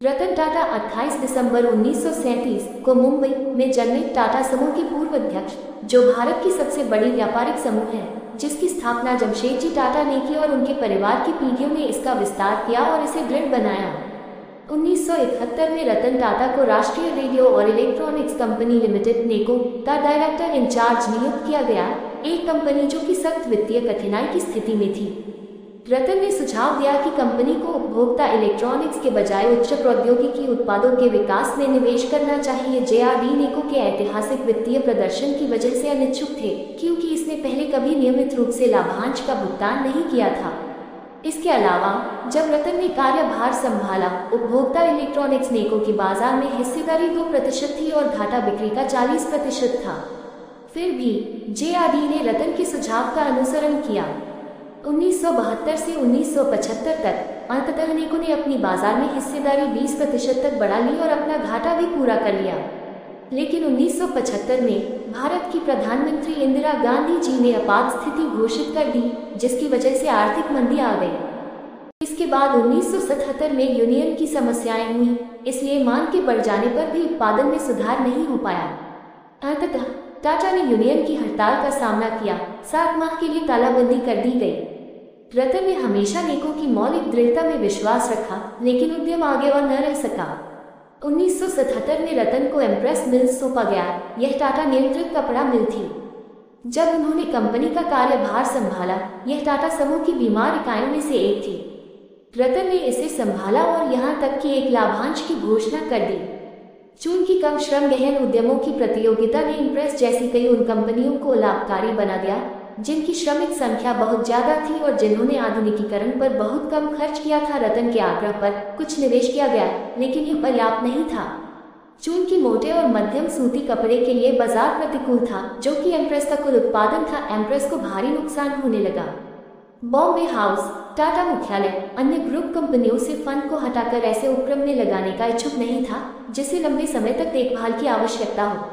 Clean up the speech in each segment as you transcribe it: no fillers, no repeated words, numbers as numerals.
रतन टाटा 28 दिसंबर 1937 को मुंबई में जन्मे। टाटा समूह की पूर्व अध्यक्ष, जो भारत की सबसे बड़ी व्यापारिक समूह है, जिसकी स्थापना जमशेदजी टाटा ने की और उनके परिवार की पीढ़ियों ने इसका विस्तार किया और इसे दृढ़ बनाया। 1971 में रतन टाटा को राष्ट्रीय रेडियो और इलेक्ट्रॉनिक्स कंपनी लिमिटेड नेको का डायरेक्टर इंचार्ज नियुक्त किया गया, एक कंपनी जो कि सख्त वित्तीय कठिनाई की स्थिति में थी। रतन ने सुझाव दिया कि कंपनी को उपभोक्ता इलेक्ट्रॉनिक्स के बजाय उच्च प्रौद्योगिकी उत्पादों के विकास में निवेश करना चाहिए। जेआरडी नेको के ऐतिहासिक वित्तीय प्रदर्शन की वजह से अनिच्छुक थे, क्योंकि इसने पहले कभी नियमित रूप से लाभांश का भुगतान नहीं किया था। इसके अलावा जब रतन ने कार्यभार संभाला, उपभोक्ता इलेक्ट्रॉनिक्स नेको की बाजार में हिस्सेदारी 2% थी और घाटा बिक्री का 40% था। फिर भी जेआरडी ने रतन के सुझाव का अनुसरण किया। 1972 से 1975 तक अंततः नेको ने अपनी बाजार में हिस्सेदारी 20% तक बढ़ा ली और अपना घाटा भी पूरा कर लिया। लेकिन 1975 में भारत की प्रधानमंत्री इंदिरा गांधी जी ने आपात स्थिति घोषित कर दी, जिसकी वजह से आर्थिक मंदी आ गई। इसके बाद 1977 में यूनियन की समस्याएं हुई, इसलिए मांग के बढ़ जाने पर भी उत्पादन में सुधार नहीं हो पाया। अंततः टाटा ने यूनियन की हड़ताल का सामना किया, 7 माह के लिए तालाबंदी कर दी गई। रतन ने हमेशा नेको की मौलिक दृढ़ता में विश्वास रखा, लेकिन उद्यम आगे और न रह सका। 1977 में रतन को एम्प्रेस मिल्स सौंपा गया। यह टाटा नियंत्रित कपड़ा मिल थी। जब उन्होंने कंपनी का कार्यभार संभाला, यह टाटा समूह की बीमार इकाइयों में से एक थी। रतन ने इसे संभाला और यहाँ तक कि एक लाभांश की घोषणा कर दी। चूंकि कम श्रम गहन उद्यमों की प्रतियोगिता ने इम्प्रेस जैसी कई उन कंपनियों को लाभकारी बना दिया, जिनकी श्रमिक संख्या बहुत ज्यादा थी और जिन्होंने आधुनिकीकरण पर बहुत कम खर्च किया था। रतन के आग्रह पर कुछ निवेश किया गया, लेकिन यह पर्याप्त नहीं था। चूंकि मोटे और मध्यम सूती कपड़े के लिए बाजार प्रतिकूल था, जो कि एम्प्रेस का कुल उत्पादन था, एम्प्रेस को भारी नुकसान होने लगा। बॉम्बे हाउस, टाटा मुख्यालय, अन्य ग्रुप कंपनियों से फंड को हटाकर ऐसे उपक्रम में लगाने का इच्छुक नहीं था जिसे लंबे समय तक देखभाल की आवश्यकता हो।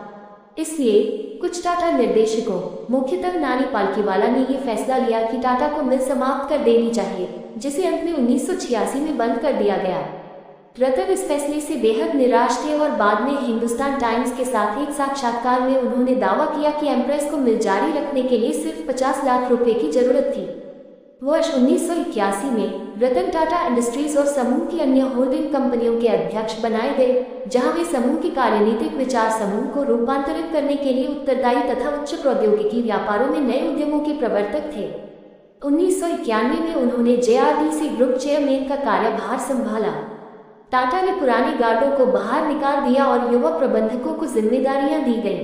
इसलिए कुछ टाटा निर्देशकों, मुख्यतः नानी पालकीवाला ने यह फैसला लिया कि टाटा को मिल समाप्त कर देनी चाहिए, जिसे अंत में 1986 में बंद कर दिया गया। रतन इस फैसले से बेहद निराश थे और बाद में हिंदुस्तान टाइम्स के साथ एक साक्षात्कार में उन्होंने दावा किया कि एम्प्रेस को मिल जारी रखने के लिए सिर्फ 50 लाख रुपए की जरूरत थी। वर्ष 1981 में रतन टाटा इंडस्ट्रीज और समूह की अन्य होल्डिंग कंपनियों के अध्यक्ष बनाए गए, जहां वे समूह के कार्यनीतिक विचार समूह को रूपांतरित करने के लिए उत्तरदायी तथा उच्च प्रौद्योगिकी व्यापारों में नए उद्यमों के प्रवर्तक थे। 1991 में उन्होंने जेआरडी से ग्रुप चेयरमैन का कार्यभार संभाला। टाटा ने पुराने गार्डों को बाहर निकाल दिया और युवा प्रबंधकों को जिम्मेदारियां दी गई।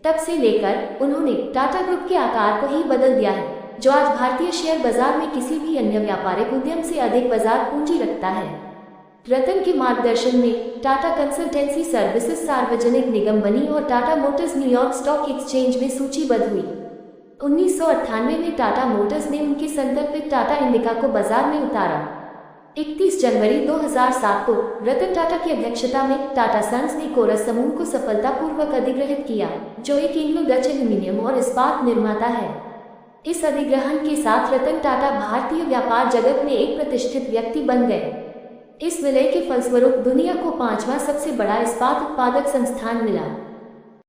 तब से लेकर उन्होंने टाटा ग्रुप के आकार को ही बदल दिया है, जो आज भारतीय शेयर बाजार में किसी भी अन्य व्यापारिक उद्यम से अधिक बाजार पूंजी रखता है। रतन के मार्गदर्शन में टाटा कंसल्टेंसी सर्विसेज सार्वजनिक निगम बनी और Tata Motors New York stock exchange में सूचीबद्ध हुई। 1998 में टाटा मोटर्स ने उनके संकल्पित टाटा इंडिका को बाजार में उतारा। 31 जनवरी 2007 को रतन टाटा की अध्यक्षता में टाटा सन्स ने कोरस समूह को सफलतापूर्वक अधिग्रहित किया, जो एक एंग्लो डच एल्यूमीनियम और इस्पात निर्माता है। इस अधिग्रहण के साथ रतन टाटा भारतीय व्यापार जगत में एक प्रतिष्ठित व्यक्ति बन गए। इस विलय के फलस्वरूप दुनिया को 5वां सबसे बड़ा इस्पात उत्पादक संस्थान मिला।